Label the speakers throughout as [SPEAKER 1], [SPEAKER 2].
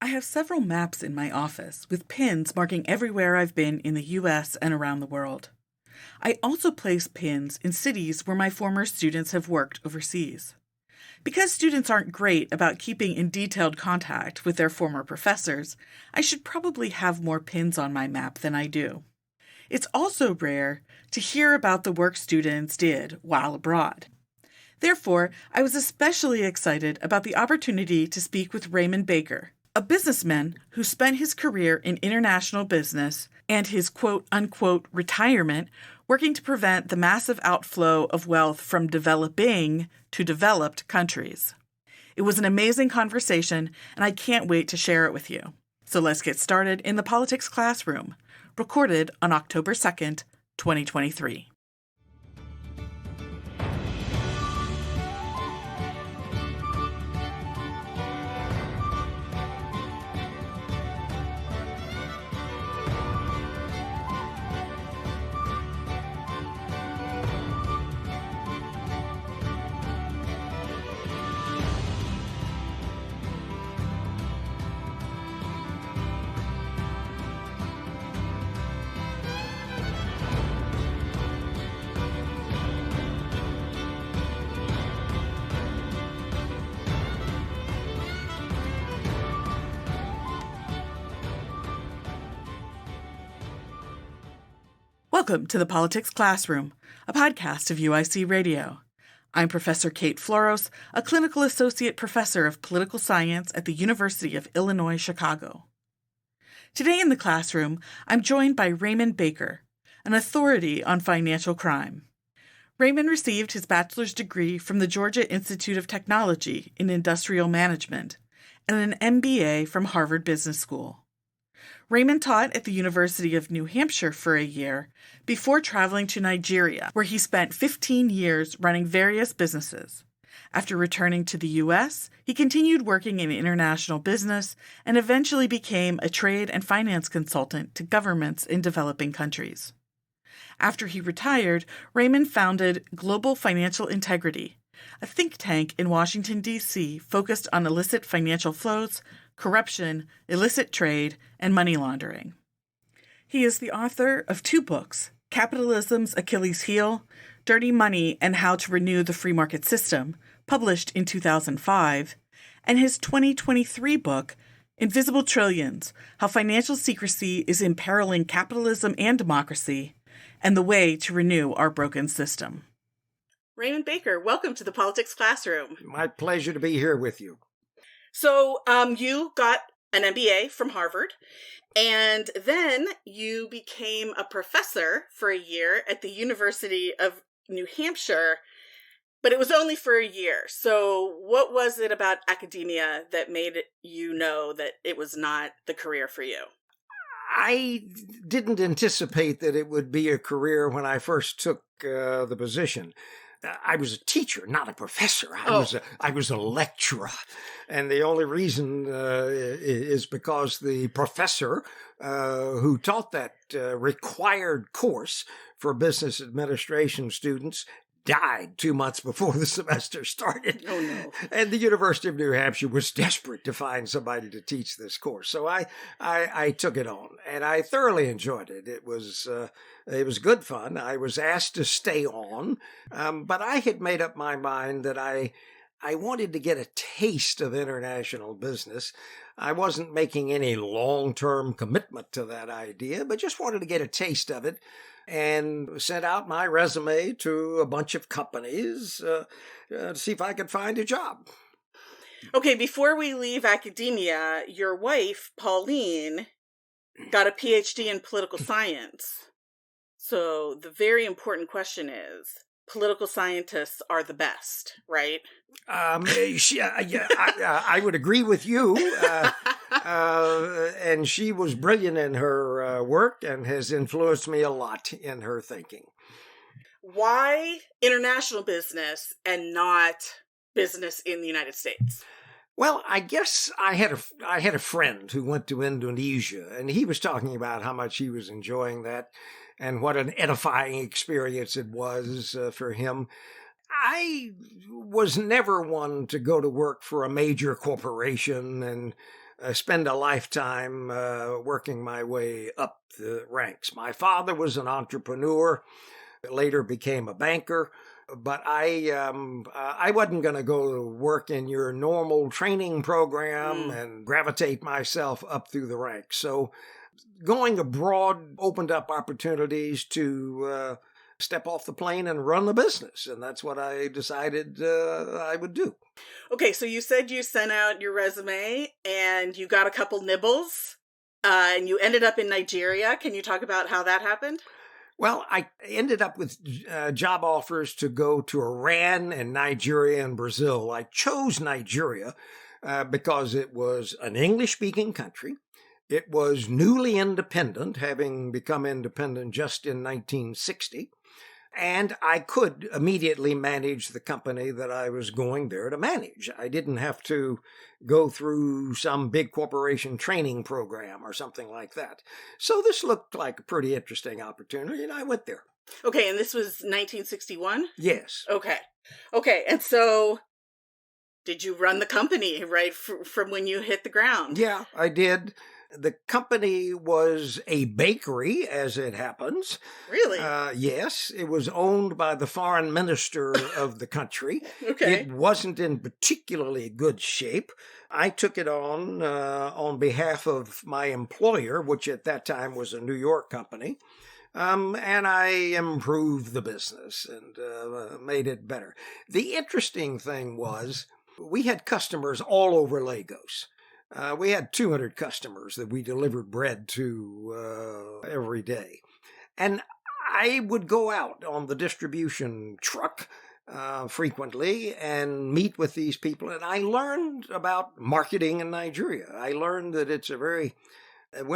[SPEAKER 1] I have several maps in my office with pins marking everywhere I've been in the US and around the world. I also place pins in cities where my former students have worked overseas. Because students aren't great about keeping in detailed contact with their former professors, I should probably have more pins on my map than I do. It's also rare to hear about the work students did while abroad. Therefore, I was especially excited about the opportunity to speak with Raymond Baker, a businessman who spent his career in international business and his quote-unquote retirement working to prevent the massive outflow of wealth from developing to developed countries. It was an amazing conversation, and I can't wait to share it with you. So let's get started in the politics classroom, recorded on October 2nd, 2023. Welcome to the Politics Classroom, a podcast of UIC Radio. I'm Professor Kate Floros, a clinical associate professor of political science at the University of Illinois, Chicago. Today in the classroom, I'm joined by Raymond Baker, an authority on financial crime. Raymond received his bachelor's degree from the Georgia Institute of Technology in Industrial Management and an MBA from Harvard Business School. Raymond taught at the University of New Hampshire for a year before traveling to Nigeria, where he spent 15 years running various businesses. After returning to the U.S., he continued working in international business and eventually became a trade and finance consultant to governments in developing countries. After he retired, Raymond founded Global Financial Integrity, a think tank in Washington, D.C. focused on illicit financial flows, corruption, illicit trade, and money laundering. He is the author of 2 books, Capitalism's Achilles Heel, Dirty Money and How to Renew the Free Market System, published in 2005, and his 2023 book, Invisible Trillions, How Financial Secrecy is Imperiling Capitalism and Democracy, and the Way to Renew Our Broken System. Raymond Baker, welcome to the Politics Classroom.
[SPEAKER 2] My pleasure to be here with you.
[SPEAKER 1] So you got an MBA from Harvard, and then you became a professor for a year at the University of New Hampshire, but it was only for a year. So what was it about academia that made you know that it was not the career for you?
[SPEAKER 2] I didn't anticipate that it would be a career when I first took the position. I was a teacher, not a professor. I was a lecturer. And the only reason is because the professor who taught that required course for business administration students died 2 months before the semester started.
[SPEAKER 1] Oh, no.
[SPEAKER 2] And the University of New Hampshire was desperate to find somebody to teach this course. So I took it on, and I thoroughly enjoyed it. It was good fun. I was asked to stay on, but I had made up my mind that I wanted to get a taste of international business. I wasn't making any long-term commitment to that idea, but just wanted to get a taste of it, and sent out my resume to a bunch of companies to see if I could find a job.
[SPEAKER 1] Okay, before we leave academia, your wife, Pauline, got a PhD in political science. So the very important question is, political scientists are the best, right?
[SPEAKER 2] I would agree with you. And she was brilliant in her work and has influenced me a lot in her thinking.
[SPEAKER 1] Why international business and not business in the United States?
[SPEAKER 2] Well, I guess I had a friend who went to Indonesia, and he was talking about how much he was enjoying that and what an edifying experience it was for him. I was never one to go to work for a major corporation and spend a lifetime working my way up the ranks. My father was an entrepreneur, later became a banker, but I wasn't going to go to work in your normal training program and gravitate myself up through the ranks. So going abroad opened up opportunities to step off the plane and run the business. And that's what I decided I would do.
[SPEAKER 1] Okay, so you said you sent out your resume and you got a couple nibbles and you ended up in Nigeria. Can you talk about how that happened?
[SPEAKER 2] Well, I ended up with job offers to go to Iran and Nigeria and Brazil. I chose Nigeria because it was an English-speaking country. It was newly independent, having become independent just in 1960. And I could immediately manage the company that I was going there to manage. I didn't have to go through some big corporation training program or something like that. So this looked like a pretty interesting opportunity, and I went there.
[SPEAKER 1] Okay, and this was 1961?
[SPEAKER 2] Yes.
[SPEAKER 1] Okay, and so did you run the company right from when you hit the ground?
[SPEAKER 2] Yeah, I did. The company was a bakery, as it happens.
[SPEAKER 1] Really?
[SPEAKER 2] Yes. It was owned by the foreign minister of the country.
[SPEAKER 1] Okay.
[SPEAKER 2] It wasn't in particularly good shape. I took it on behalf of my employer, which at that time was a New York company. And I improved the business and made it better. The interesting thing was we had customers all over Lagos. We had 200 customers that we delivered bread to every day. And I would go out on the distribution truck frequently and meet with these people. And I learned about marketing in Nigeria. I learned that it's we're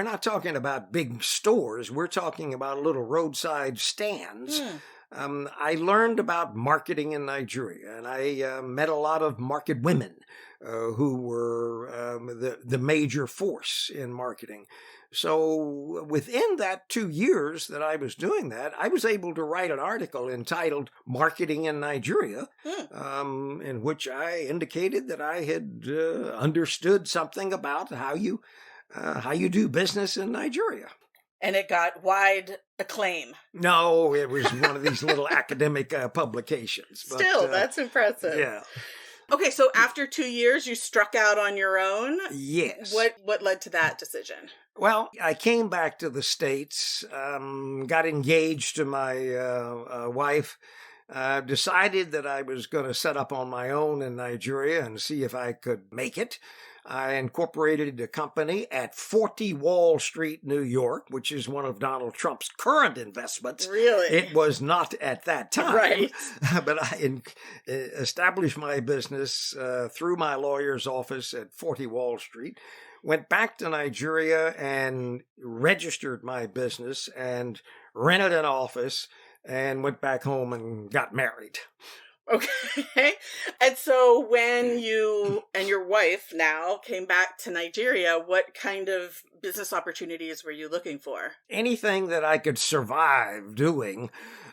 [SPEAKER 2] not talking about big stores. We're talking about little roadside stands. I learned about marketing in Nigeria, and I met a lot of market women who were the major force in marketing. So within that 2 years that I was doing that, I was able to write an article entitled Marketing in Nigeria, in which I indicated that I had understood something about how you do business in Nigeria.
[SPEAKER 1] And it got wide acclaim.
[SPEAKER 2] No, it was one of these little academic publications.
[SPEAKER 1] Still, that's impressive.
[SPEAKER 2] Yeah.
[SPEAKER 1] Okay, so after 2 years, you struck out on your own?
[SPEAKER 2] Yes.
[SPEAKER 1] What led to that decision?
[SPEAKER 2] Well, I came back to the States, got engaged to my wife, decided that I was going to set up on my own in Nigeria and see if I could make it. I incorporated a company at 40 Wall Street, New York, which is one of Donald Trump's current investments.
[SPEAKER 1] Really?
[SPEAKER 2] It was not at that time.
[SPEAKER 1] Right.
[SPEAKER 2] But I established my business through my lawyer's office at 40 Wall Street, went back to Nigeria and registered my business and rented an office and went back home and got married.
[SPEAKER 1] Okay. And so when you and your wife now came back to Nigeria, what kind of business opportunities were you looking for?
[SPEAKER 2] Anything that I could survive doing.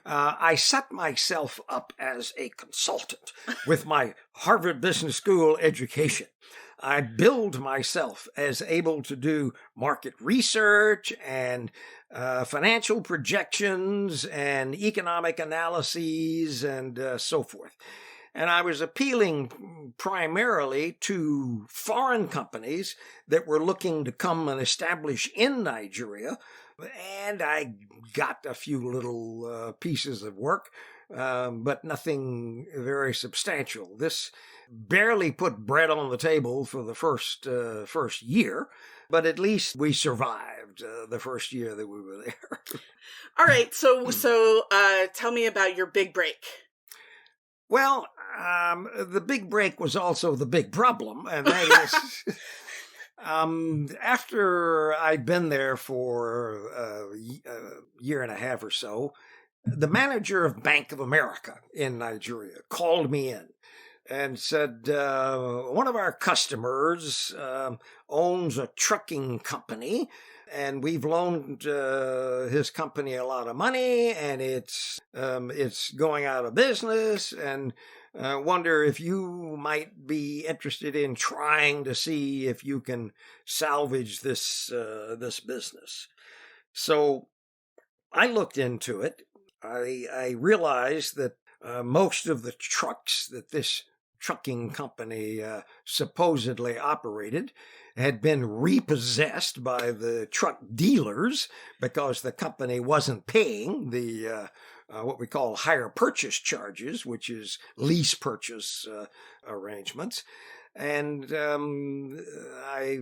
[SPEAKER 2] I set myself up as a consultant with my Harvard Business School education. I billed myself as able to do market research and financial projections and economic analyses and so forth. And I was appealing primarily to foreign companies that were looking to come and establish in Nigeria. And I got a few little pieces of work, but nothing very substantial. This barely put bread on the table for the first year, but at least we survived the first year that we were there.
[SPEAKER 1] All right, so tell me about your big break.
[SPEAKER 2] Well, the big break was also the big problem, and that is, after I'd been there for a year and a half or so, the manager of Bank of America in Nigeria called me in and said, one of our customers owns a trucking company, and we've loaned his company a lot of money, and it's going out of business, and wonder if you might be interested in trying to see if you can salvage this business. So I looked into it. I realized that most of the trucks that this trucking company supposedly operated had been repossessed by the truck dealers because the company wasn't paying the what we call hire purchase charges, which is lease purchase arrangements. And I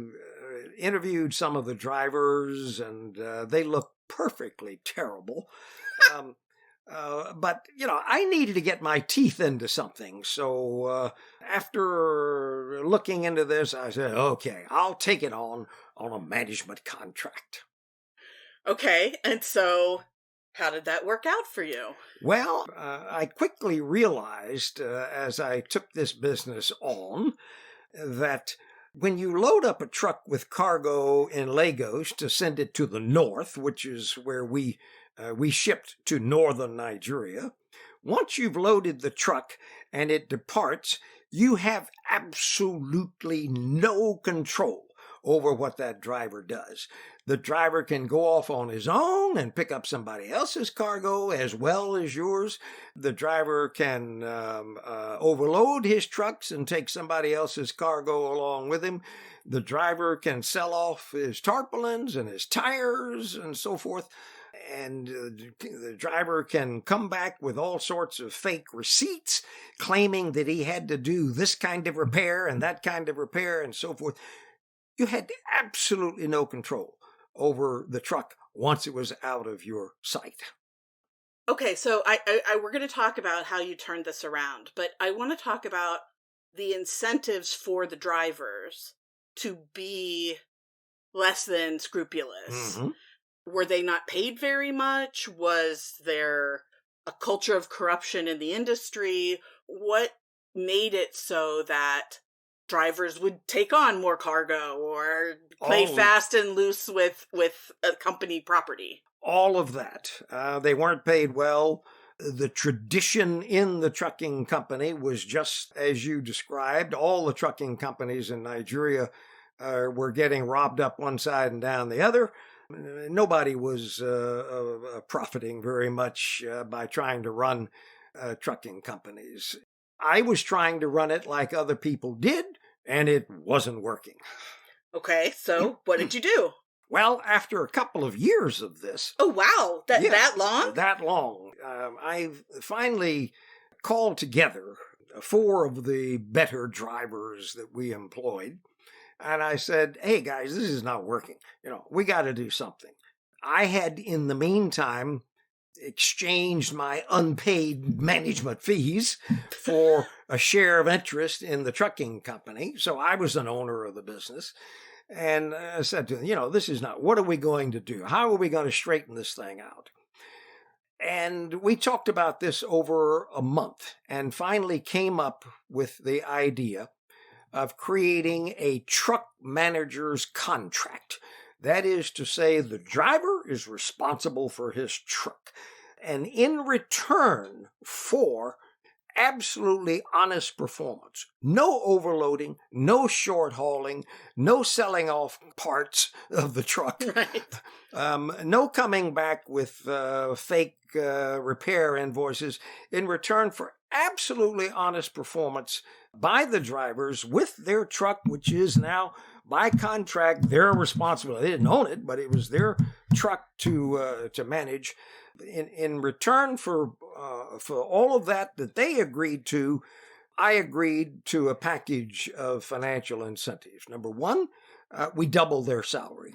[SPEAKER 2] interviewed some of the drivers, and they looked perfectly terrible. But, I needed to get my teeth into something. So after looking into this, I said, okay, I'll take it on a management contract.
[SPEAKER 1] Okay, and so how did that work out for you?
[SPEAKER 2] Well, I quickly realized as I took this business on that when you load up a truck with cargo in Lagos to send it to the north, which is where we shipped to northern Nigeria, once you've loaded the truck and it departs, you have absolutely no control over what that driver does. The driver can go off on his own and pick up somebody else's cargo as well as yours. The driver can overload his trucks and take somebody else's cargo along with him. The driver can sell off his tarpaulins and his tires and so forth. And the driver can come back with all sorts of fake receipts claiming that he had to do this kind of repair and that kind of repair and so forth. You had absolutely no control over the truck once it was out of your sight.
[SPEAKER 1] Okay, so I we're going to talk about how you turned this around, but I want to talk about the incentives for the drivers to be less than scrupulous.
[SPEAKER 2] Mm-hmm.
[SPEAKER 1] Were they not paid very much? Was there a culture of corruption in the industry? What made it so that drivers would take on more cargo or play fast and loose with a company property?
[SPEAKER 2] All of that. They weren't paid well. The tradition in the trucking company was just as you described. All the trucking companies in Nigeria were getting robbed up one side and down the other. Nobody was profiting very much by trying to run trucking companies. I was trying to run it like other people did, and it wasn't working.
[SPEAKER 1] Okay, so what did you do?
[SPEAKER 2] Well, after a couple of years of this...
[SPEAKER 1] Oh, wow. That long?
[SPEAKER 2] That long. I finally called together 4 of the better drivers that we employed. And I said, hey, guys, this is not working. We got to do something. I had, in the meantime, exchanged my unpaid management fees for a share of interest in the trucking company. So I was an owner of the business. And I said to them, this is not, what are we going to do? How are we going to straighten this thing out? And we talked about this over a month and finally came up with the idea of creating a truck manager's contract. That is to say, the driver is responsible for his truck. And in return for absolutely honest performance, no overloading, no short hauling, no selling off parts of the truck, right. No coming back with fake repair invoices, in return for absolutely honest performance by the drivers with their truck, which is now by contract their responsibility. They didn't own it, but it was their truck to manage. In return for all of that they agreed to, I agreed to a package of financial incentives. Number 1, we doubled their salary.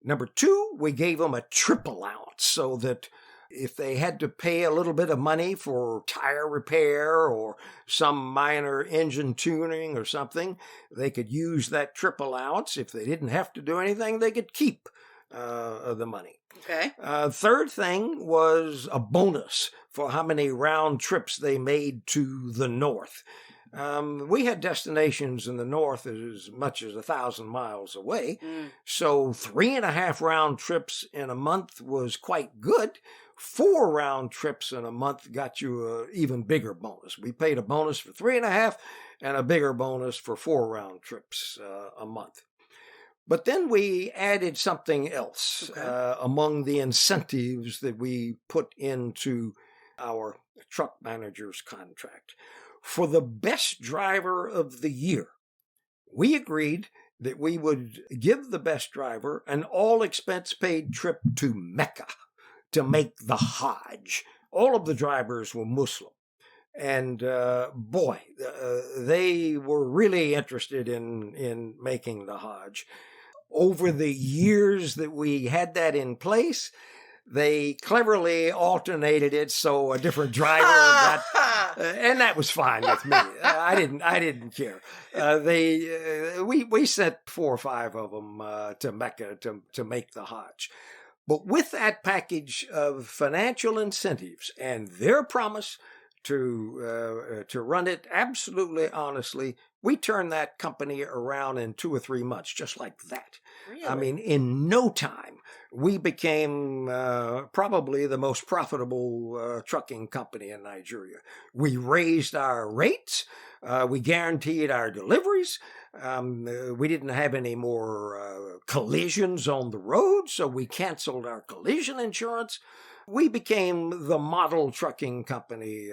[SPEAKER 2] Number 2, we gave them a trip allowance so that if they had to pay a little bit of money for tire repair or some minor engine tuning or something, they could use that trip allowance. If they didn't have to do anything, they could keep the money.
[SPEAKER 1] Okay.
[SPEAKER 2] Third thing was a bonus for how many round trips they made to the north. We had destinations in the north as much as 1,000 miles away. So 3.5 round trips in a month was quite good. 4 round trips in a month got you an even bigger bonus. We paid a bonus for 3.5 and a bigger bonus for 4 round trips a month. But then we added something else among the incentives that we put into our truck manager's contract. For the best driver of the year, we agreed that we would give the best driver an all-expense-paid trip to Mecca to make the Hajj. All of the drivers were Muslim. And they were really interested in making the Hajj. Over the years that we had that in place, they cleverly alternated it so a different driver got, and that was fine with me. I didn't care. We sent 4 or 5 of them to Mecca to make the Hajj. But with that package of financial incentives and their promise to run it absolutely honestly, we turned that company around in 2 or 3 months, just like that.
[SPEAKER 1] Really?
[SPEAKER 2] I mean, in no time, we became probably the most profitable trucking company in Nigeria. We raised our rates. We guaranteed our deliveries. We didn't have any more collisions on the road, so we canceled our collision insurance. We became the model trucking company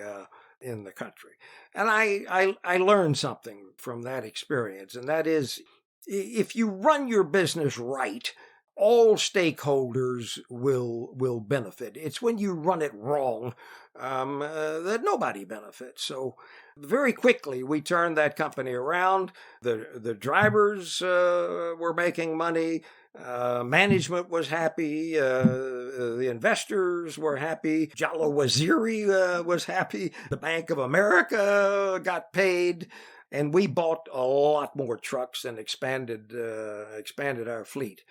[SPEAKER 2] in the country. And I learned something from that experience, and that is, if you run your business right, all stakeholders will benefit. It's when you run it wrong that nobody benefits. So very quickly, we turned that company around. The drivers were making money. Management was happy. The investors were happy. Jallo Waziri was happy. The Bank of America got paid. And we bought a lot more trucks and expanded our fleet.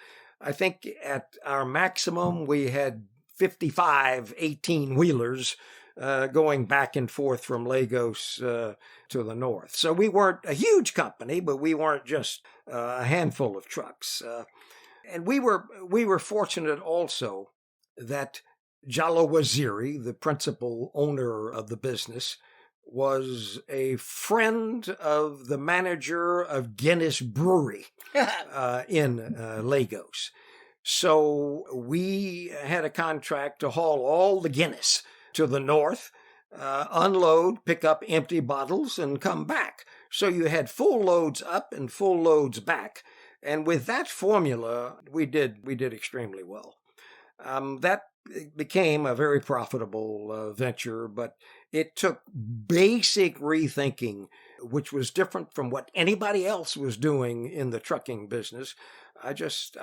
[SPEAKER 2] I think at our maximum, we had 55 18-wheelers going back and forth from Lagos to the north. So we weren't a huge company, but we weren't just a handful of trucks. And we were fortunate also that Jallo Waziri, the principal owner of the business, was a friend of the manager of Guinness Brewery in Lagos. So we had a contract to haul all the Guinness to the north, unload, pick up empty bottles, and come back. So you had full loads up and full loads back. And with that formula, we did extremely well. That became a very profitable venture, but it took basic rethinking, which was different from what anybody else was doing in the trucking business. I just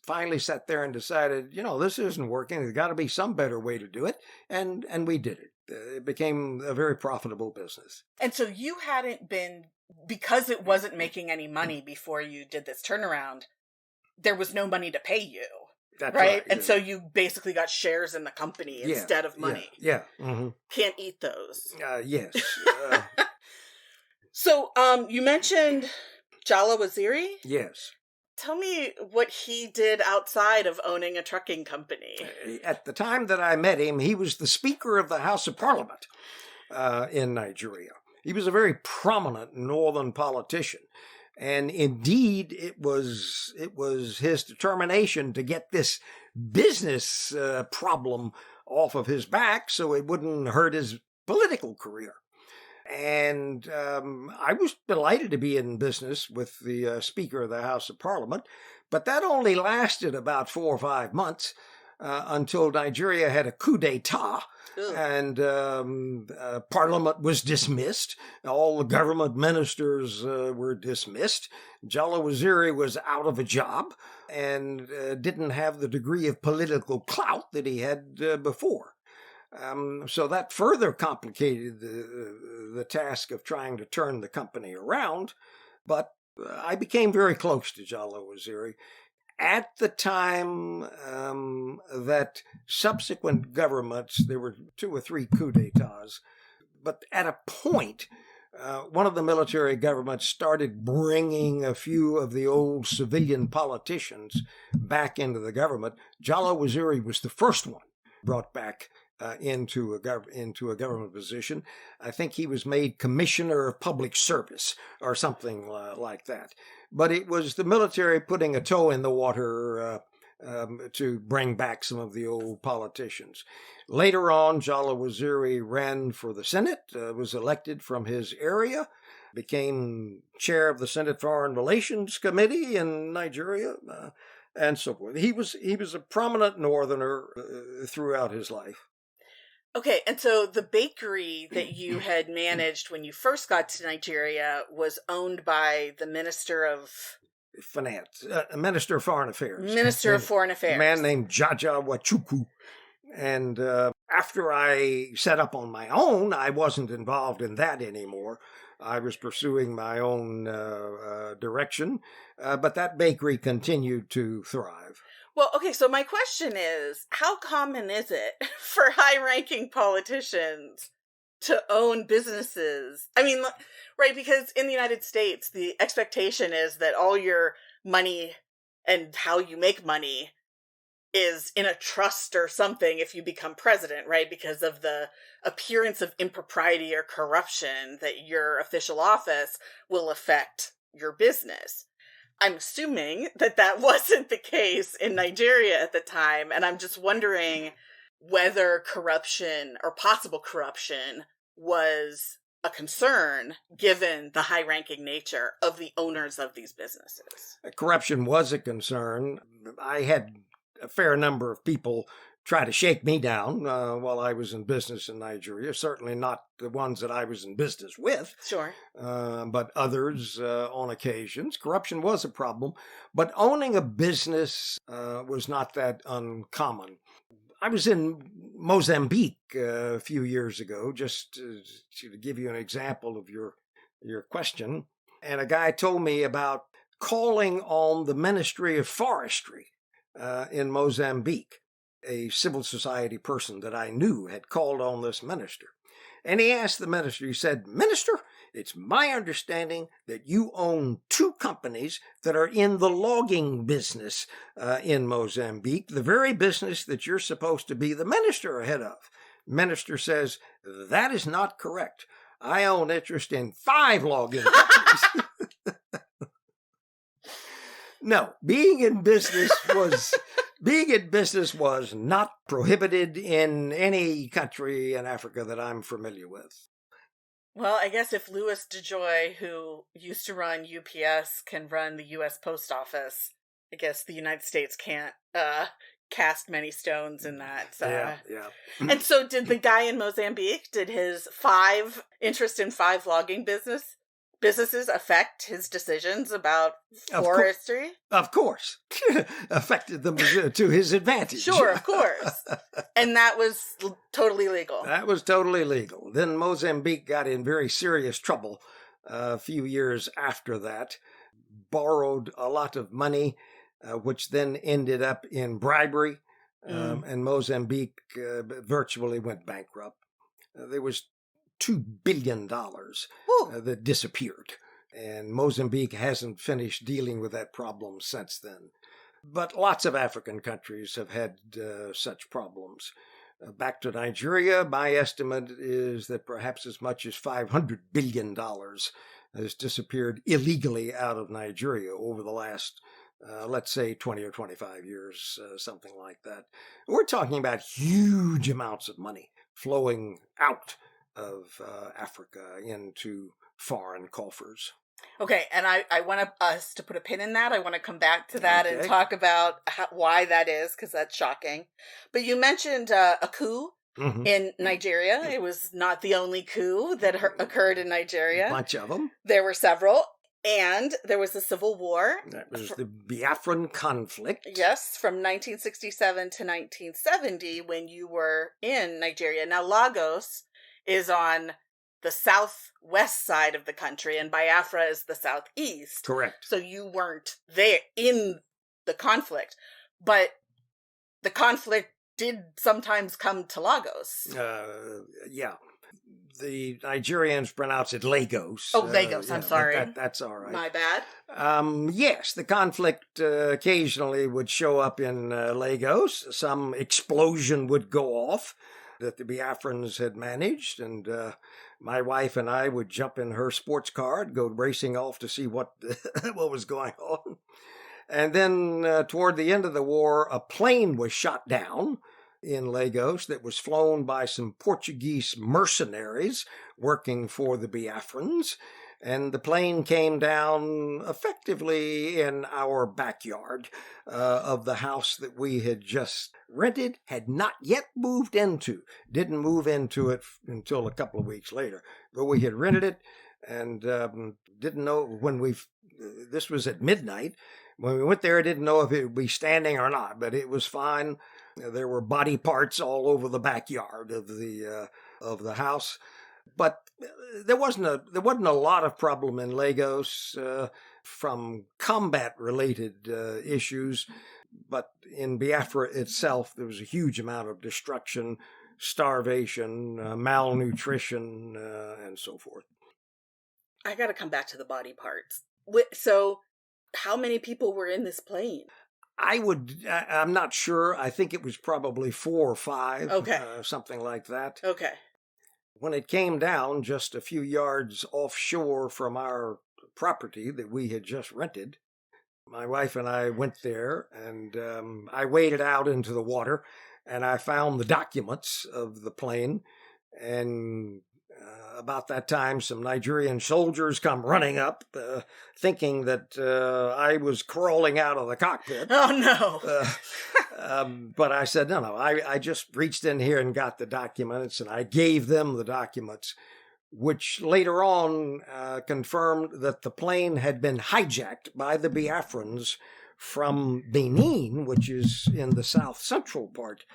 [SPEAKER 2] finally sat there and decided, this isn't working. There's got to be some better way to do it, and we did it. It became a very profitable business.
[SPEAKER 1] And so you hadn't been, because it wasn't making any money before you did this turnaround, there was no money to pay you.
[SPEAKER 2] That's
[SPEAKER 1] right? And so you basically got shares in the company instead of money.
[SPEAKER 2] Yeah. Mm-hmm.
[SPEAKER 1] Can't eat those.
[SPEAKER 2] Yes.
[SPEAKER 1] So you mentioned Jallo Waziri?
[SPEAKER 2] Yes.
[SPEAKER 1] Tell me what he did outside of owning a trucking company.
[SPEAKER 2] At the time that I met him, he was the Speaker of the House of Parliament in Nigeria. He was a very prominent northern politician. And indeed, it was his determination to get this business problem off of his back so it wouldn't hurt his political career. And I was delighted to be in business with the Speaker of the House of Parliament, but that only lasted about 4 or 5 months until Nigeria had a coup d'etat. And Parliament was dismissed. All the government ministers were dismissed. Jallo Waziri was out of a job and didn't have the degree of political clout that he had before. So that further complicated the task of trying to turn the company around. But I became very close to Jallo Waziri. At the time that subsequent governments, there were 2 or 3 coups d'etats, but at a point one of the military governments started bringing a few of the old civilian politicians back into the government. Jallow Waziri was the first one brought back into a government position. I think he was made Commissioner of Public Service or something like that. But it was the military putting a toe in the water to bring back some of the old politicians. Later on, Jallow Waziri ran for the Senate, was elected from his area, became chair of the Senate Foreign Relations Committee in Nigeria, and so forth. He was a prominent Northerner throughout his life.
[SPEAKER 1] Okay, and so the bakery that you had managed when you first got to Nigeria was owned by the Minister of
[SPEAKER 2] Finance, Minister of Foreign Affairs.
[SPEAKER 1] Minister of Foreign Affairs.
[SPEAKER 2] A man named Jaja Wachukwu. And after I set up on my own, I wasn't involved in that anymore. I was pursuing my own direction, but that bakery continued to thrive.
[SPEAKER 1] Well, okay, so my question is, how common is it for high-ranking politicians to own businesses? I mean, right, because in the United States, the expectation is that all your money and how you make money is in a trust or something if you become president, right? Because of the appearance of impropriety or corruption that your official office will affect your business. I'm assuming that that wasn't the case in Nigeria at the time, and I'm just wondering whether corruption or possible corruption was a concern given the high-ranking nature of the owners of these businesses.
[SPEAKER 2] Corruption was a concern. I had a fair number of people try to shake me down while I was in business in Nigeria. Certainly not the ones that I was in business with.
[SPEAKER 1] Sure.
[SPEAKER 2] But others on occasions. Corruption was a problem, but owning a business was not that uncommon. I was in Mozambique a few years ago, just to give you an example of your question, and a guy told me about calling on the Ministry of Forestry in Mozambique. A civil society person that I knew had called on this minister. And he asked the minister, he said, "Minister, it's my understanding that you own two companies that are in the logging business in Mozambique, the very business that you're supposed to be the minister head of." Minister says, "That is not correct. I own interest in 5 logging companies." No, being in business was not prohibited in any country in Africa that I'm familiar with.
[SPEAKER 1] Well, I guess if Louis DeJoy, who used to run UPS, can run the U.S. Post Office, I guess the United States can't cast many stones in that.
[SPEAKER 2] Yeah.
[SPEAKER 1] And so did the guy in Mozambique, did his interest in 5 logging businesses affect his decisions about forestry?
[SPEAKER 2] Of course. Affected them to his advantage.
[SPEAKER 1] Sure, of course. And that was totally legal.
[SPEAKER 2] That was totally legal. Then Mozambique got in very serious trouble a few years after that, borrowed a lot of money, which then ended up in bribery, and Mozambique virtually went bankrupt. There was $2 billion that disappeared. And Mozambique hasn't finished dealing with that problem since then. But lots of African countries have had such problems. Back to Nigeria, my estimate is that perhaps as much as $500 billion has disappeared illegally out of Nigeria over the last, let's say, 20 or 25 years, something like that. We're talking about huge amounts of money flowing out of Africa into foreign coffers.
[SPEAKER 1] Okay, and I want us to put a pin in that. I want to come back to that and talk about why that is, because that's shocking. But you mentioned a coup in Nigeria. It was not the only coup that occurred in Nigeria.
[SPEAKER 2] A bunch of them.
[SPEAKER 1] There were several. And there was a civil war.
[SPEAKER 2] That was the Biafran conflict.
[SPEAKER 1] Yes, from 1967 to 1970 when you were in Nigeria. Now, Lagos is on the southwest side of the country and Biafra is the southeast.
[SPEAKER 2] Correct.
[SPEAKER 1] So you weren't there in the conflict. But the conflict did sometimes come to Lagos.
[SPEAKER 2] Yeah. The Nigerians pronounce it Lagos.
[SPEAKER 1] Oh, Lagos. I'm sorry.
[SPEAKER 2] That's all right.
[SPEAKER 1] My bad.
[SPEAKER 2] Yes, the conflict occasionally would show up in Lagos. Some explosion would go off that the Biafrans had managed, and my wife and I would jump in her sports car and go racing off to see what what was going on. And then toward the end of the war, a plane was shot down in Lagos that was flown by some Portuguese mercenaries working for the Biafrans. And the plane came down effectively in our backyard of the house that we had just rented, had not yet moved into. Didn't move into it until a couple of weeks later. But we had rented it and didn't know this was at midnight. When we went there, I didn't know if it would be standing or not, but it was fine. There were body parts all over the backyard of the house. But there wasn't a lot of problem in Lagos from combat-related issues. But in Biafra itself, there was a huge amount of destruction, starvation, malnutrition, and so forth.
[SPEAKER 1] I got to come back to the body parts. So, how many people were in this plane?
[SPEAKER 2] I'm not sure. I think it was probably 4 or 5.
[SPEAKER 1] Okay.
[SPEAKER 2] Something like that.
[SPEAKER 1] Okay.
[SPEAKER 2] When it came down just a few yards offshore from our property that we had just rented, my wife and I went there, and I waded out into the water, and I found the documents of the plane. And about that time, some Nigerian soldiers come running up, thinking that I was crawling out of the cockpit.
[SPEAKER 1] Oh, no.
[SPEAKER 2] But I said, no, I just reached in here and got the documents, and I gave them the documents, which later on confirmed that the plane had been hijacked by the Biafrans from Benin, which is in the south-central part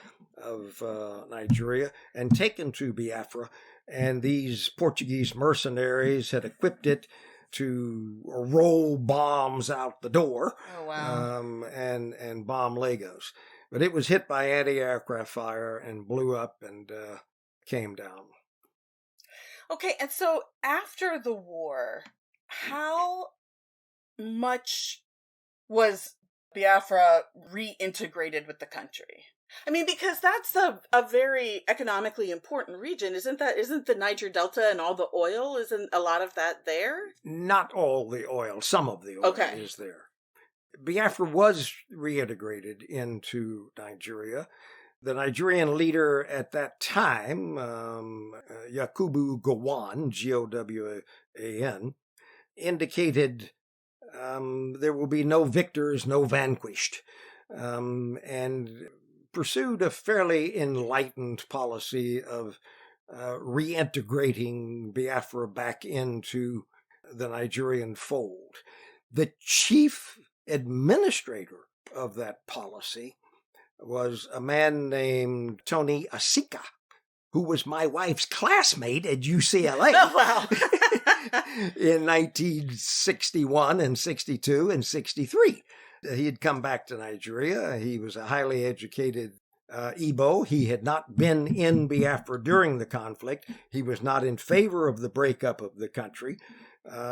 [SPEAKER 2] of Nigeria, and taken to Biafra. And these Portuguese mercenaries had equipped it to roll bombs out the door.
[SPEAKER 1] Oh, wow.
[SPEAKER 2] And bomb Lagos. But it was hit by anti-aircraft fire and blew up and came down.
[SPEAKER 1] Okay, and so after the war, how much was Biafra reintegrated with the country? I mean, because that's a very economically important region. Isn't the Niger Delta and all the oil, isn't a lot of that there?
[SPEAKER 2] Not all the oil. Some of the oil is there. Biafra was reintegrated into Nigeria. The Nigerian leader at that time, Yakubu Gowon, Gowon, indicated there will be no victors, no vanquished, and pursued a fairly enlightened policy of reintegrating Biafra back into the Nigerian fold. The chief administrator of that policy was a man named Tony Asika, who was my wife's classmate at UCLA.
[SPEAKER 1] Oh, wow.
[SPEAKER 2] In 1961 and 62 and 63. He had come back to Nigeria. He was a highly educated Igbo. He had not been in Biafra during the conflict. He was not in favor of the breakup of the country.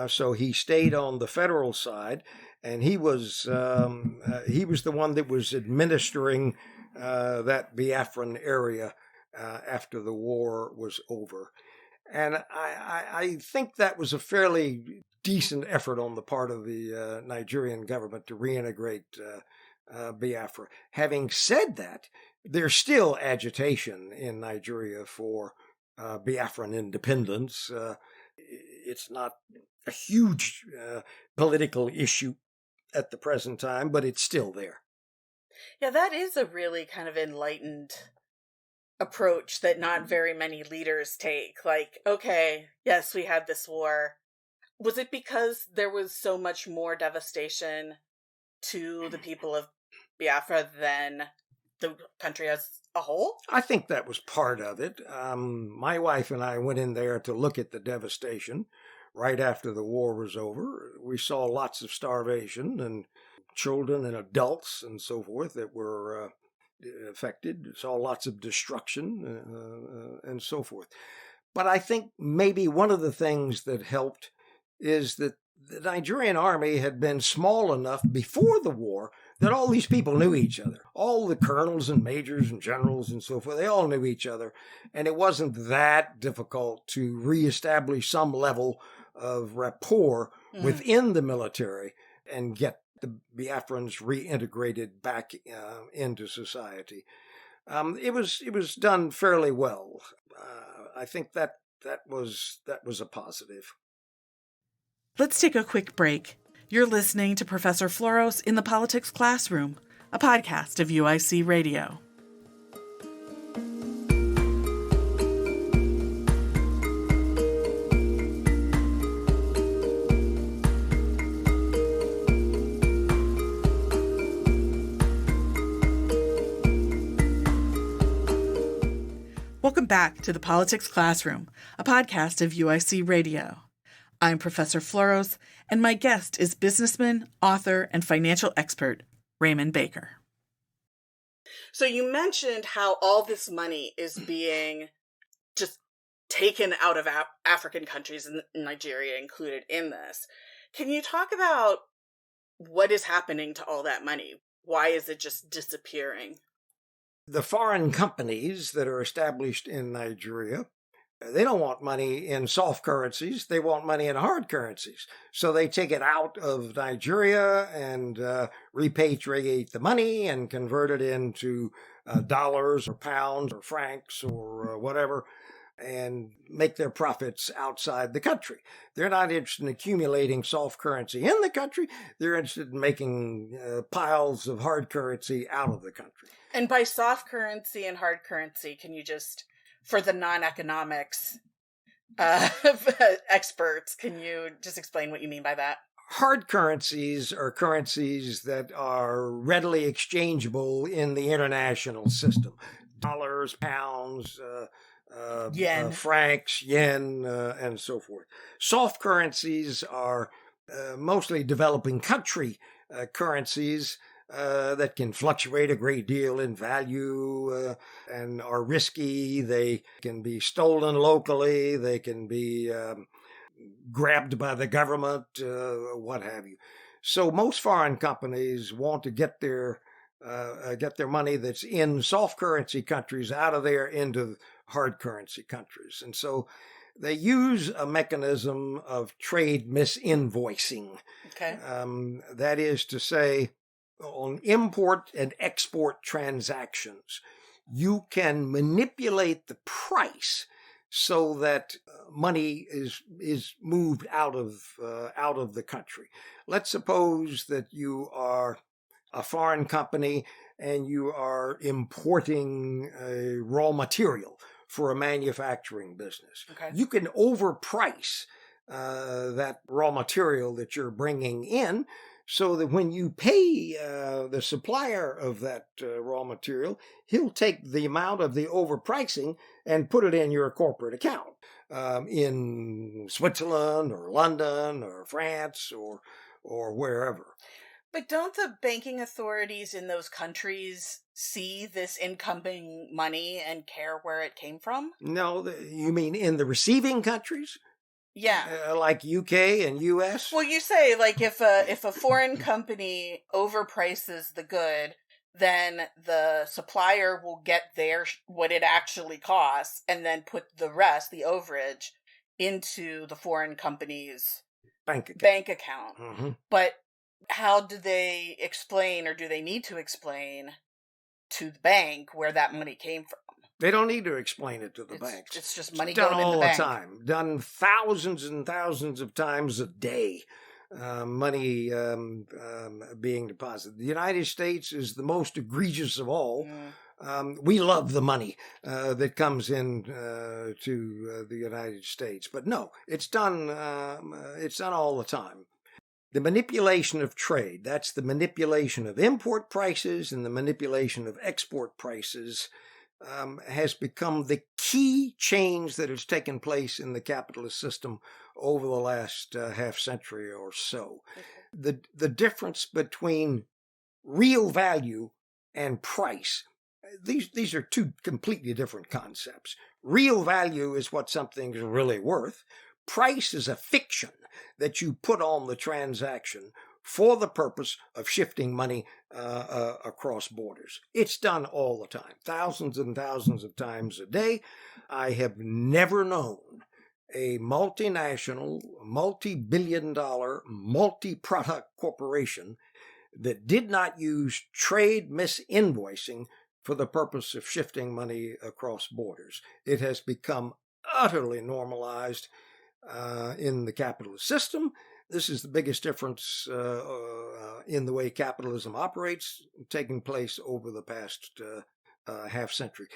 [SPEAKER 2] So he stayed on the federal side, and he was the one that was administering that Biafran area after the war was over. And I think that was a fairly decent effort on the part of the Nigerian government to reintegrate Biafra. Having said that, there's still agitation in Nigeria for Biafran independence. It's not a huge political issue at the present time, but it's still there.
[SPEAKER 1] Yeah, that is a really kind of enlightened approach that not very many leaders take. Like, okay, yes, we had this war. Was it because there was so much more devastation to the people of Biafra than the country as a whole?
[SPEAKER 2] I think that was part of it. My wife and I went in there to look at the devastation right after the war was over. We saw lots of starvation and children and adults and so forth that were affected. Saw lots of destruction and so forth. But I think maybe one of the things that helped is that the Nigerian army had been small enough before the war that all these people knew each other. All the colonels and majors and generals and so forth, they all knew each other. And it wasn't that difficult to reestablish some level of rapport within the military and get the Biafrans reintegrated back into society. It was done fairly well. I think that was a positive.
[SPEAKER 1] Let's take a quick break. You're listening to Professor Floros in the Politics Classroom, a podcast of UIC Radio. Welcome back to the Politics Classroom, a podcast of UIC Radio. I'm Professor Floros, and my guest is businessman, author, and financial expert, Raymond Baker. So you mentioned how all this money is being just taken out of African countries, and Nigeria included in this. Can you talk about what is happening to all that money? Why is it just disappearing?
[SPEAKER 2] The foreign companies that are established in Nigeria, they don't want money in soft currencies. They want money in hard currencies. So they take it out of Nigeria and repatriate the money and convert it into dollars or pounds or francs or whatever, and make their profits outside the country. They're not interested in accumulating soft currency in the country. They're interested in making piles of hard currency out of the country.
[SPEAKER 1] And by soft currency and hard currency, can you just, for the non-economics experts, can you just explain what you mean by that?
[SPEAKER 2] Hard currencies are currencies that are readily exchangeable in the international system. Dollars, pounds,
[SPEAKER 1] yen,
[SPEAKER 2] francs, yen, and so forth. Soft currencies are mostly developing country currencies that can fluctuate a great deal in value and are risky. They can be stolen locally. They can be grabbed by the government, what have you. So most foreign companies want to get their money that's in soft currency countries out of there into hard currency countries. And so they use a mechanism of trade misinvoicing.
[SPEAKER 1] Okay.
[SPEAKER 2] That is to say, on import and export transactions, you can manipulate the price so that money is moved out of the country. Let's suppose that you are a foreign company and you are importing a raw material for a manufacturing business.
[SPEAKER 1] Okay.
[SPEAKER 2] You can overprice that raw material that you're bringing in, so that when you pay the supplier of that raw material, he'll take the amount of the overpricing and put it in your corporate account in Switzerland or London or France or wherever.
[SPEAKER 1] But don't the banking authorities in those countries see this incoming money and care where it came from?
[SPEAKER 2] No, you mean in the receiving countries?
[SPEAKER 1] Yeah.
[SPEAKER 2] Like UK and US?
[SPEAKER 1] Well, you say, like, if a foreign company overprices the good, then the supplier will get what it actually costs and then put the rest, the overage, into the foreign company's bank account.
[SPEAKER 2] Mm-hmm.
[SPEAKER 1] But how do they explain, or do they need to explain to the bank where that money came from?
[SPEAKER 2] They don't need to explain it to the banks.
[SPEAKER 1] It's just money
[SPEAKER 2] done
[SPEAKER 1] going
[SPEAKER 2] all
[SPEAKER 1] in the bank.
[SPEAKER 2] Time. Done thousands and thousands of times a day. Money being deposited. The United States is the most egregious of all. We love the money that comes in to the United States, but no, it's done. It's done all the time. The manipulation of trade, that's the manipulation of import prices and the manipulation of export prices, has become the key change that has taken place in the capitalist system over the last half century or so. The difference between real value and price These are two completely different concepts. Real value is what something's really worth. Price is a fiction that you put on the transaction for the purpose of shifting money across borders. It's done all the time, thousands and thousands of times a day. I have never known a multinational, multi-billion-dollar, multi-product corporation that did not use trade misinvoicing for the purpose of shifting money across borders. It has become utterly normalized in the capitalist system. This is the biggest difference in the way capitalism operates, taking place over the past half century.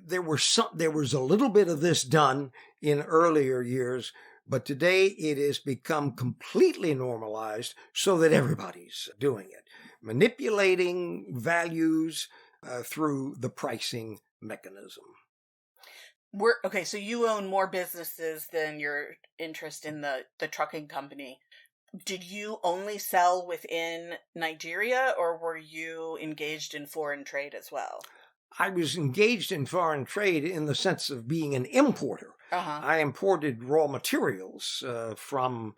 [SPEAKER 2] There was a little bit of this done in earlier years, but today it has become completely normalized so that everybody's doing it, manipulating values through the pricing mechanism.
[SPEAKER 1] Okay, so you own more businesses than your interest in the trucking company. Did you only sell within Nigeria, or were you engaged in foreign trade as well?
[SPEAKER 2] I was engaged in foreign trade in the sense of being an importer.
[SPEAKER 1] Uh-huh.
[SPEAKER 2] I imported raw materials from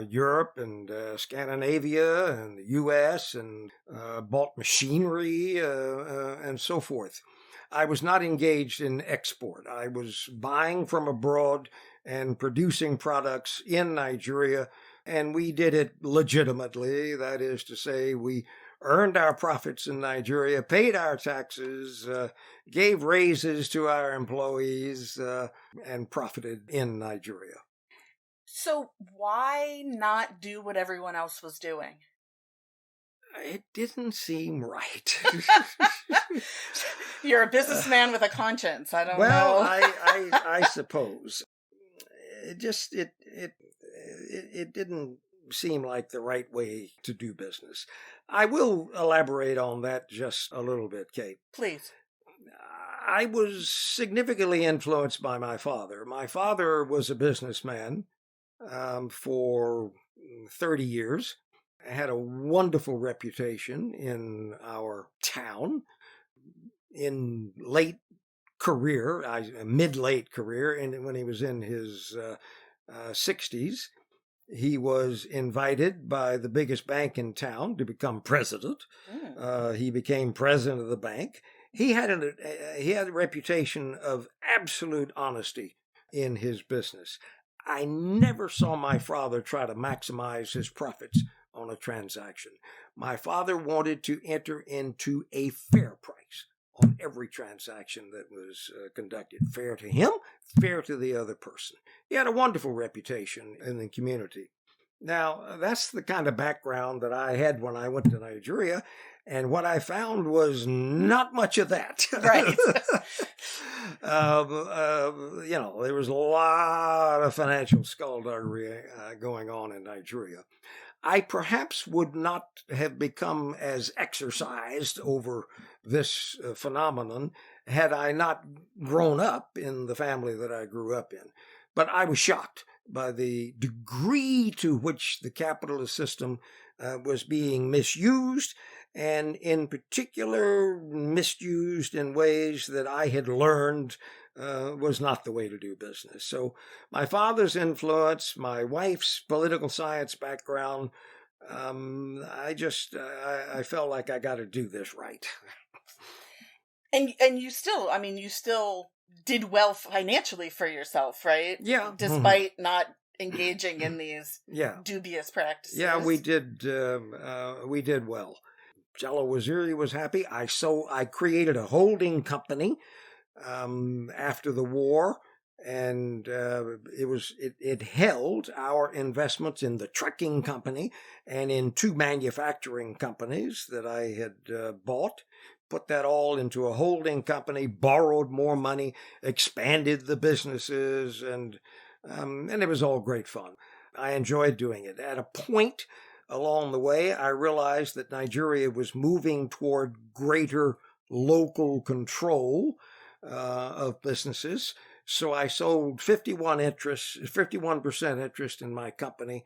[SPEAKER 2] Europe and Scandinavia and the U.S. and bought machinery and so forth. I was not engaged in export. I was buying from abroad and producing products in Nigeria, and we did it legitimately. That is to say, we earned our profits in Nigeria, paid our taxes, gave raises to our employees, and profited in Nigeria.
[SPEAKER 1] So why not do what everyone else was doing?
[SPEAKER 2] It didn't seem right.
[SPEAKER 1] You're a businessman with a conscience. I don't know.
[SPEAKER 2] Well, I suppose. It didn't seem like the right way to do business. I will elaborate on that just a little bit, Kate.
[SPEAKER 1] Please.
[SPEAKER 2] I was significantly influenced by my father. My father was a businessman for 30 years. Had a wonderful reputation in our town. In late career, mid-late career, and when he was in his 60s, he was invited by the biggest bank in town to become president. He became president of the bank. He had a reputation of absolute honesty in his business. I never saw my father try to maximize his profits on a transaction. My father wanted to enter into a fair price on every transaction that was conducted. Fair to him, fair to the other person. He had a wonderful reputation in the community. Now, that's the kind of background that I had when I went to Nigeria, and what I found was not much of that.
[SPEAKER 1] Right.
[SPEAKER 2] There was a lot of financial skullduggery going on in Nigeria. I perhaps would not have become as exercised over this phenomenon had I not grown up in the family that I grew up in. But I was shocked by the degree to which the capitalist system was being misused, and in particular misused in ways that I had learned was not the way to do business. So my father's influence, my wife's political science background, I felt like I got to do this right.
[SPEAKER 1] And you still did well financially for yourself, right?
[SPEAKER 2] Yeah.
[SPEAKER 1] Despite not engaging in these dubious practices.
[SPEAKER 2] Yeah, we did well. Jalal Waziri was happy. I created a holding company after the war, and it held our investments in the trucking company and in two manufacturing companies that I had bought. Put that all into a holding company, borrowed more money, expanded the businesses, and it was all great fun. I enjoyed doing it. At a point along the way, I realized that Nigeria was moving toward greater local control of businesses. So I sold 51% interest in my company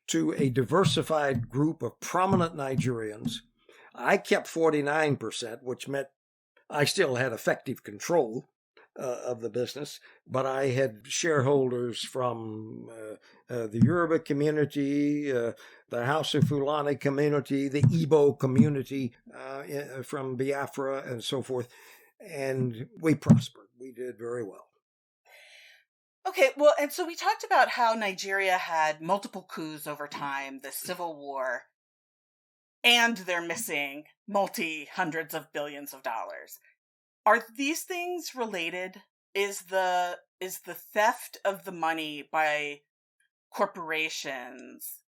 [SPEAKER 2] to a diversified group of prominent Nigerians. I kept 49%, which meant I still had effective control of the business, but I had shareholders from the Yoruba community, the House of Fulani community, the Igbo community from Biafra, and so forth. And we prospered. We did very well.
[SPEAKER 1] Okay, well, and so we talked about how Nigeria had multiple coups over time, the civil war, and they're missing hundreds of billions of dollars. Are these things related? Is the theft of the money by corporations,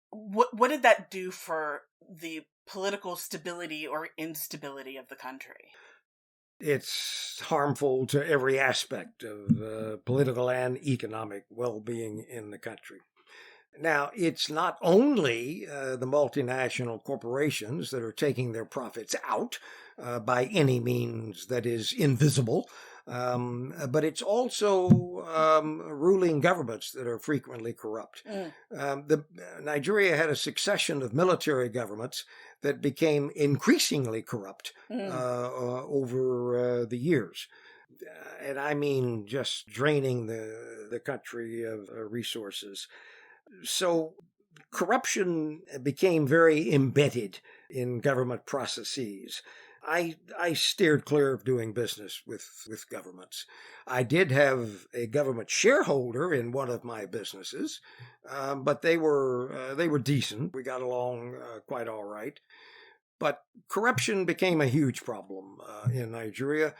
[SPEAKER 1] what did that do for the political stability or instability of the country?
[SPEAKER 2] It's harmful to every aspect of political and economic well-being in the country. Now, it's not only the multinational corporations that are taking their profits out by any means that is invisible, but it's also ruling governments that are frequently corrupt. Nigeria had a succession of military governments that became increasingly corrupt over the years. And I mean just draining the country of resources. So corruption became very embedded in government processes. I steered clear of doing business with governments. I did have a government shareholder in one of my businesses, but they were decent. We got along quite all right. But corruption became a huge problem in Nigeria.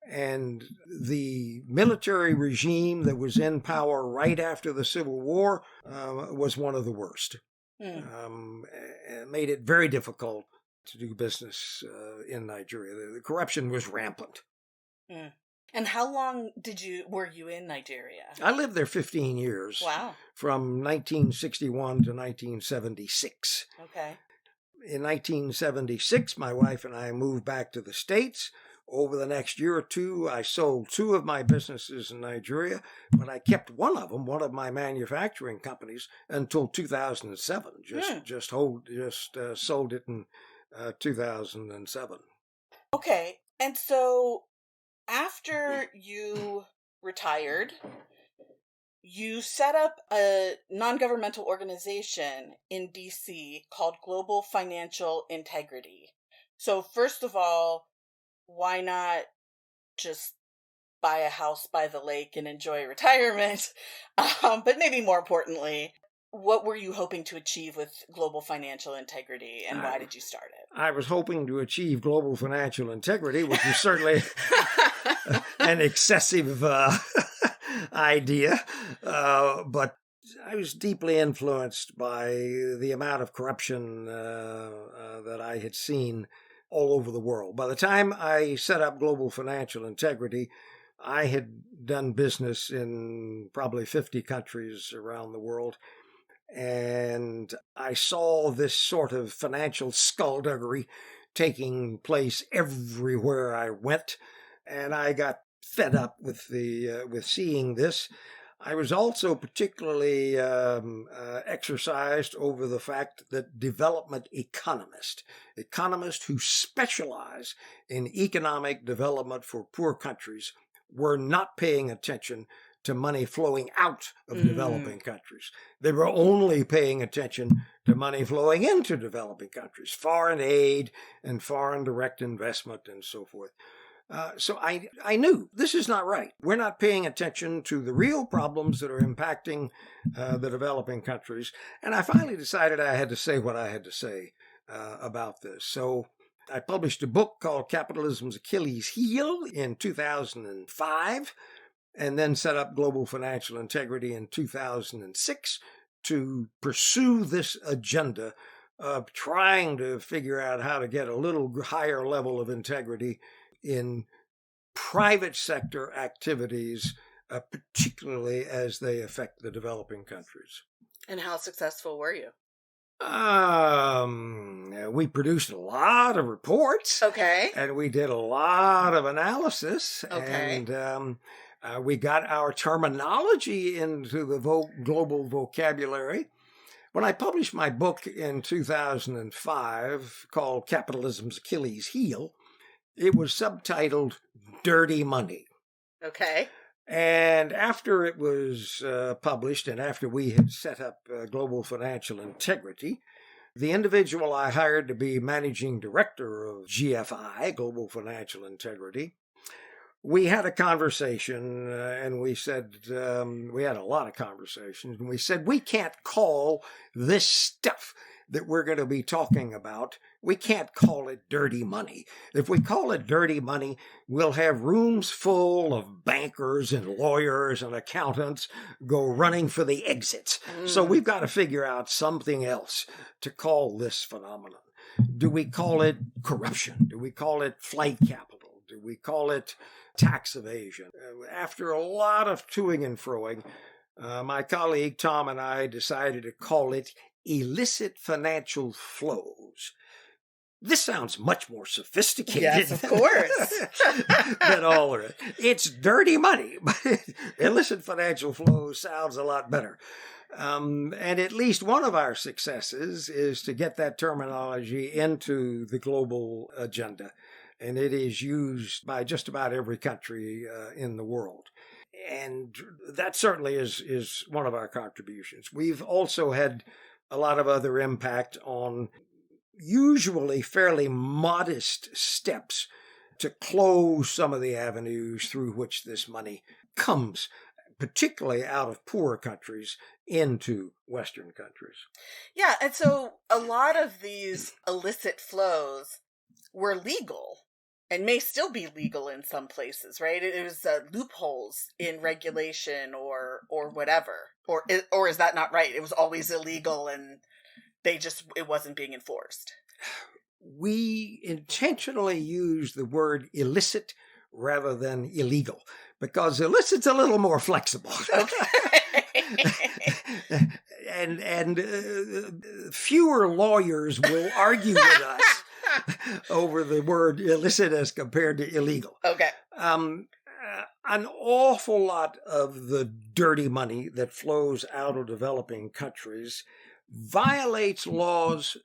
[SPEAKER 2] And the military regime that was in power right after the Civil War was one of the worst. It made it very difficult to do business in Nigeria. The corruption was rampant.
[SPEAKER 1] And how long were you in Nigeria?
[SPEAKER 2] I lived there 15 years.
[SPEAKER 1] Wow.
[SPEAKER 2] From 1961 to 1976.
[SPEAKER 1] Okay.
[SPEAKER 2] In 1976, my wife and I moved back to the States. Over the next year or two, I sold two of my businesses in Nigeria, but I kept one of my manufacturing companies, until 2007. Just sold it in 2007.
[SPEAKER 1] Okay, and so after you retired, you set up a non-governmental organization in DC called Global Financial Integrity. So first of all, why not just buy a house by the lake and enjoy retirement? But maybe more importantly, what were you hoping to achieve with Global Financial Integrity, and why did you start it?
[SPEAKER 2] I was hoping to achieve global financial integrity, which is certainly an excessive idea, but I was deeply influenced by the amount of corruption that I had seen all over the world. By the time I set up Global Financial Integrity, I had done business in probably 50 countries around the world, and I saw this sort of financial skullduggery taking place everywhere I went, and I got fed up with seeing this. I was also particularly exercised over the fact that development economists who specialize in economic development for poor countries, were not paying attention to money flowing out of developing countries. They were only paying attention to money flowing into developing countries, foreign aid and foreign direct investment and so forth. So I knew this is not right. We're not paying attention to the real problems that are impacting the developing countries. And I finally decided I had to say what I had to say about this. So I published a book called Capitalism's Achilles Heel in 2005, and then set up Global Financial Integrity in 2006 to pursue this agenda of trying to figure out how to get a little higher level of integrity in private sector activities, particularly as they affect the developing countries.
[SPEAKER 1] And how successful were you?
[SPEAKER 2] We produced a lot of reports.
[SPEAKER 1] Okay.
[SPEAKER 2] And we did a lot of analysis.
[SPEAKER 1] Okay.
[SPEAKER 2] And we got our terminology into the global vocabulary. When I published my book in 2005 called Capitalism's Achilles Heel, it was subtitled Dirty Money.
[SPEAKER 1] Okay.
[SPEAKER 2] And after it was published and after we had set up Global Financial Integrity, the individual I hired to be managing director of GFI, Global Financial Integrity, we had a conversation and we said, we had a lot of conversations, and we said, we can't call this stuff that we're going to be talking about, we can't call it dirty money. If we call it dirty money, we'll have rooms full of bankers and lawyers and accountants go running for the exits. So we've got to figure out something else to call this phenomenon. Do we call it corruption? Do we call it flight capital? Do we call it tax evasion? After a lot of toing and froing, my colleague Tom and I decided to call it illicit financial flows. This sounds much more sophisticated.
[SPEAKER 1] Yes, of course.
[SPEAKER 2] Than all of it. It's dirty money, but illicit financial flows sounds a lot better. And at least one of our successes is to get that terminology into the global agenda. And it is used by just about every country in the world. And that certainly is one of our contributions. We've also had a lot of other impact on usually fairly modest steps to close some of the avenues through which this money comes, particularly out of poorer countries into Western countries.
[SPEAKER 1] Yeah, and so a lot of these illicit flows were legal and may still be legal in some places, right? It was loopholes in regulation or whatever. Or is that not right? It was always illegal and it wasn't being enforced.
[SPEAKER 2] We intentionally use the word illicit rather than illegal because illicit's a little more flexible.
[SPEAKER 1] Okay.
[SPEAKER 2] and fewer lawyers will argue with us over the word illicit as compared to illegal.
[SPEAKER 1] Okay.
[SPEAKER 2] An awful lot of the dirty money that flows out of developing countries violates laws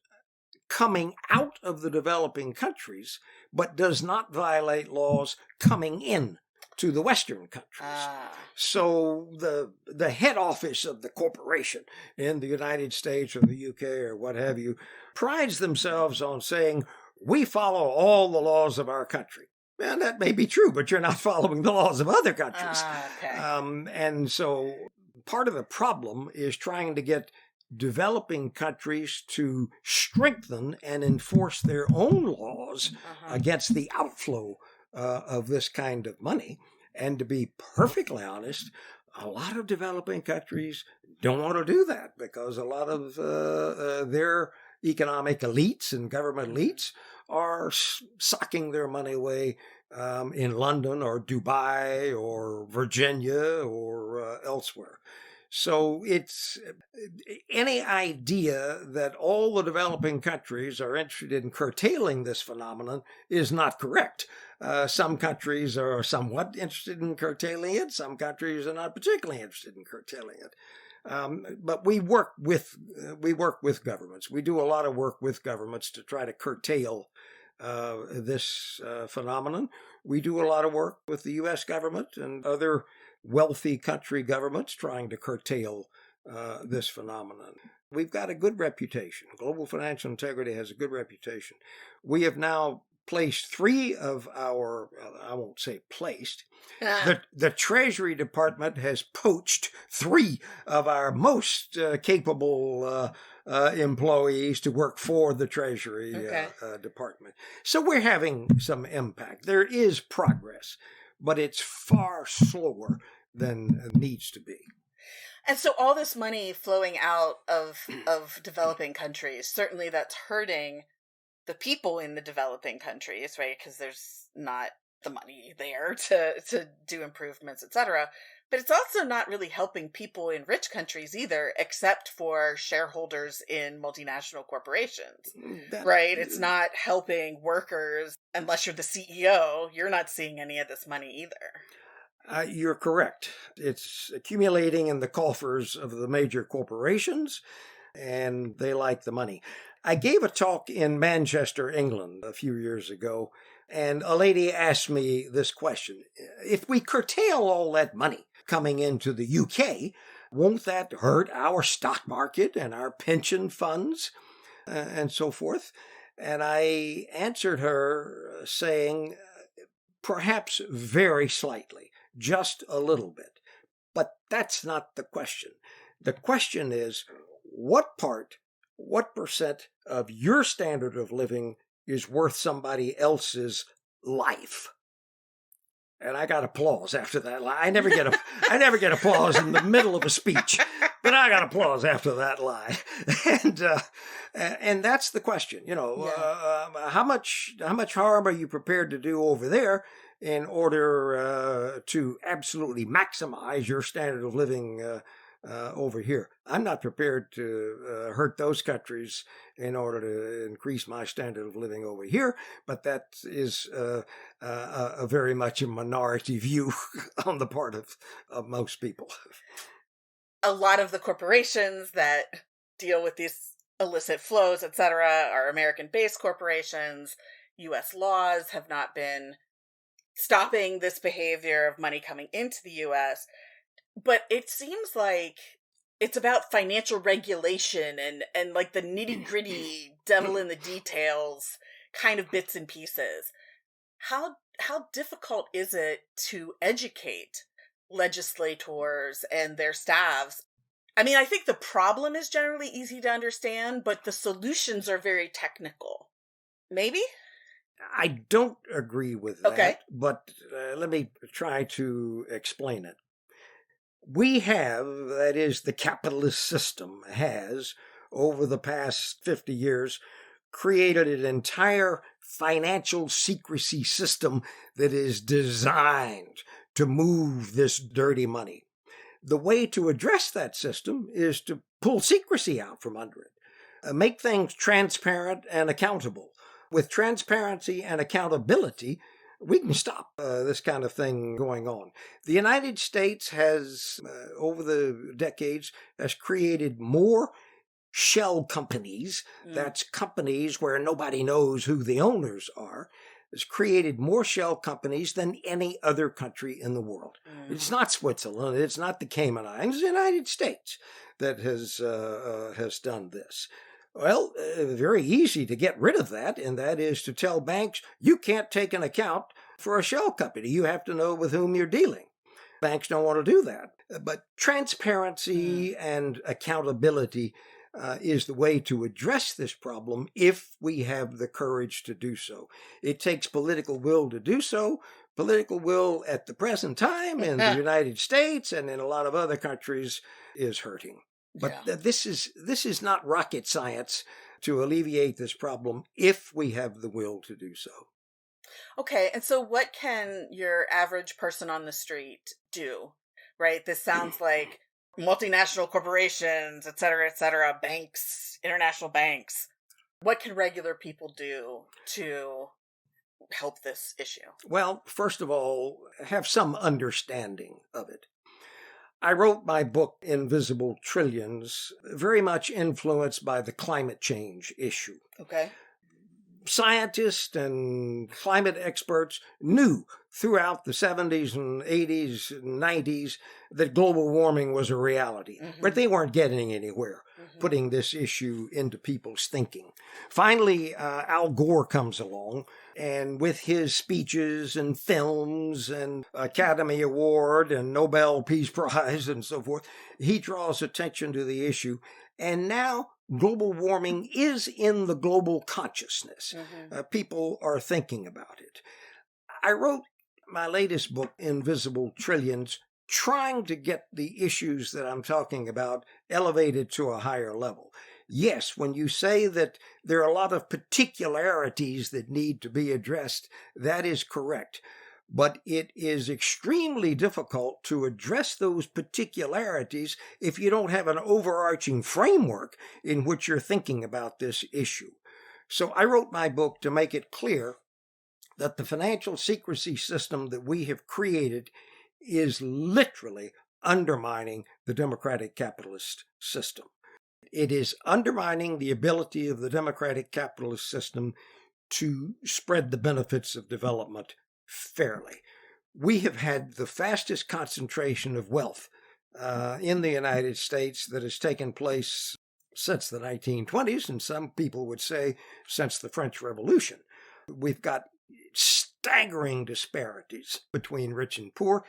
[SPEAKER 2] coming out of the developing countries, but does not violate laws coming in to the Western countries. So the head office of the corporation in the United States or the UK or what have you prides themselves on saying, we follow all the laws of our country. And that may be true, but you're not following the laws of other countries.
[SPEAKER 1] Okay.
[SPEAKER 2] And so part of the problem is trying to get developing countries to strengthen and enforce their own laws against the outflow of this kind of money. And to be perfectly honest, a lot of developing countries don't want to do that because a lot of their economic elites and government elites are socking their money away in London or Dubai or Virginia or elsewhere. So it's any idea that all the developing countries are interested in curtailing this phenomenon is not correct. Some countries are somewhat interested in curtailing it. Some countries are not particularly interested in curtailing it. But we work with governments. We do a lot of work with governments to try to curtail this phenomenon. We do a lot of work with the U.S. government and other wealthy country governments trying to curtail this phenomenon. We've got a good reputation. Global Financial Integrity has a good reputation. We have now placed three of our, I won't say placed, the Treasury Department has poached three of our most capable employees to work for the Treasury Department. So we're having some impact. There is progress, but it's far slower than it needs to be.
[SPEAKER 1] And so all this money flowing out of developing countries, certainly that's hurting the people in the developing countries, right? Because there's not the money there to do improvements, etc. But it's also not really helping people in rich countries either, except for shareholders in multinational corporations, right? It's not helping workers unless you're the CEO. You're not seeing any of this money either.
[SPEAKER 2] You're correct. It's accumulating in the coffers of the major corporations, and they like the money. I gave a talk in Manchester, England, a few years ago, and a lady asked me this question. If we curtail all that money coming into the UK, won't that hurt our stock market and our pension funds and so forth? And I answered her saying, perhaps very slightly, just a little bit. But that's not the question. The question is, what percent of your standard of living is worth somebody else's life? And I got applause after that lie. I never get applause in the middle of a speech, but I got applause after that lie. And that's the question. How much harm are you prepared to do over there in order to absolutely maximize your standard of living over here? I'm not prepared to hurt those countries in order to increase my standard of living over here, but that is a very much a minority view on the part of most people.
[SPEAKER 1] A lot of the corporations that deal with these illicit flows, etc., are American-based corporations. U.S. laws have not been stopping this behavior of money coming into the U.S., but it seems like it's about financial regulation and like the nitty-gritty devil in the details kind of bits and pieces. How difficult is it to educate legislators and their staffs? I mean, I think the problem is generally easy to understand, but the solutions are very technical. Maybe?
[SPEAKER 2] I don't agree with that, but let me try to explain it. We have, that is, the capitalist system has, over the past 50 years, created an entire financial secrecy system that is designed to move this dirty money. The way to address that system is to pull secrecy out from under it, make things transparent and accountable. With transparency and accountability, we can stop this kind of thing going on. The United States has, over the decades, has created more shell companies. That's companies where nobody knows who the owners are. Has created more shell companies than any other country in the world. It's not Switzerland. It's not the Cayman Islands. It's the United States that has done this. Well, very easy to get rid of that, and that is to tell banks, you can't take an account for a shell company. You have to know with whom you're dealing. Banks don't want to do that. But transparency and accountability is the way to address this problem if we have the courage to do so. It takes political will to do so. Political will at the present time in the United States and in a lot of other countries is hurting. But this is not rocket science to alleviate this problem if we have the will to do so.
[SPEAKER 1] Okay, and so what can your average person on the street do? Right? This sounds like multinational corporations, et cetera, banks, international banks. What can regular people do to help this issue?
[SPEAKER 2] Well, first of all, have some understanding of it. I wrote my book, Invisible Trillions, very much influenced by the climate change issue.
[SPEAKER 1] Okay.
[SPEAKER 2] Scientists and climate experts knew throughout the 70s and 80s and 90s that global warming was a reality, but they weren't getting anywhere putting this issue into people's thinking. Finally, Al Gore comes along, and with his speeches and films and Academy Award and Nobel Peace Prize and so forth, he draws attention to the issue. And now global warming is in the global consciousness. People are thinking about it. I wrote my latest book, Invisible Trillions, trying to get the issues that I'm talking about elevated to a higher level. Yes, when you say that there are a lot of particularities that need to be addressed, that is correct. But it is extremely difficult to address those particularities if you don't have an overarching framework in which you're thinking about this issue. So I wrote my book to make it clear that the financial secrecy system that we have created is literally undermining the democratic capitalist system. It is undermining the ability of the democratic capitalist system to spread the benefits of development fairly. We have had the fastest concentration of wealth in the United States that has taken place since the 1920s, and some people would say since the French Revolution. We've got staggering disparities between rich and poor,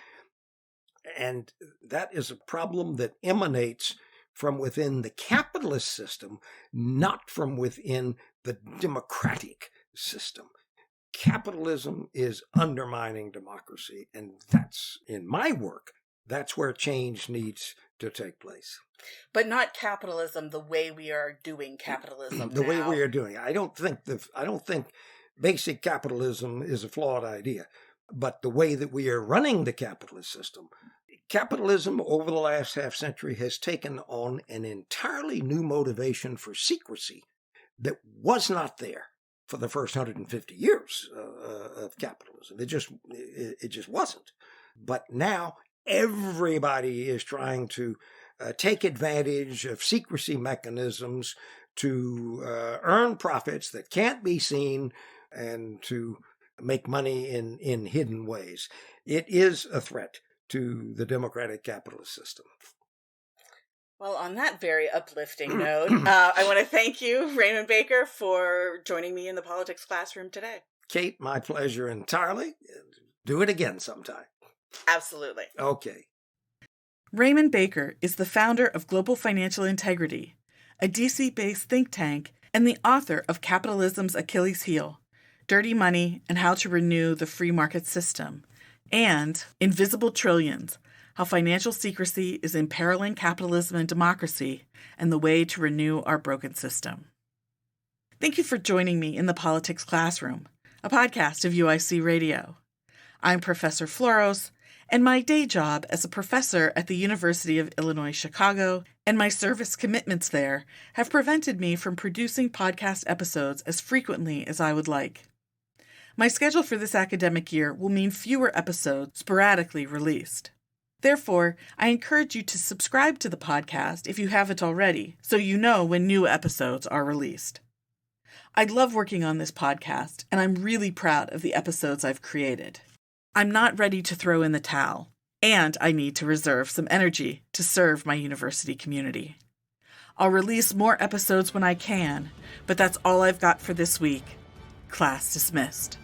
[SPEAKER 2] and that is a problem that emanates from within the capitalist system, not from within the democratic system. Capitalism is undermining democracy, and that's, in my work, that's where change needs to take place.
[SPEAKER 1] But not capitalism the way we are doing capitalism
[SPEAKER 2] The
[SPEAKER 1] now.
[SPEAKER 2] way we are doing it. I don't think basic capitalism is a flawed idea, but the way that we are running the capitalist system, capitalism over the last half century has taken on an entirely new motivation for secrecy that was not there for the first 150 years of capitalism. It just wasn't. But now everybody is trying to take advantage of secrecy mechanisms to earn profits that can't be seen and to make money in hidden ways. It is a threat to the democratic capitalist system.
[SPEAKER 1] Well, on that very uplifting note, I want to thank you, Raymond Baker, for joining me in the politics classroom today.
[SPEAKER 2] Kate, my pleasure entirely. Do it again sometime.
[SPEAKER 1] Absolutely.
[SPEAKER 2] Okay.
[SPEAKER 1] Raymond Baker is the founder of Global Financial Integrity, a DC-based think tank, and the author of Capitalism's Achilles Heel, Dirty Money and How to Renew the Free Market System, and Invisible Trillions, How Financial Secrecy is Imperiling Capitalism and Democracy and the Way to Renew Our Broken System. Thank you for joining me in the Politics Classroom, a podcast of UIC Radio. I'm Professor Floros, and my day job as a professor at the University of Illinois Chicago and my service commitments there have prevented me from producing podcast episodes as frequently as I would like. My schedule for this academic year will mean fewer episodes sporadically released. Therefore, I encourage you to subscribe to the podcast if you haven't already, so you know when new episodes are released. I love working on this podcast, and I'm really proud of the episodes I've created. I'm not ready to throw in the towel, and I need to reserve some energy to serve my university community. I'll release more episodes when I can, but that's all I've got for this week. Class dismissed.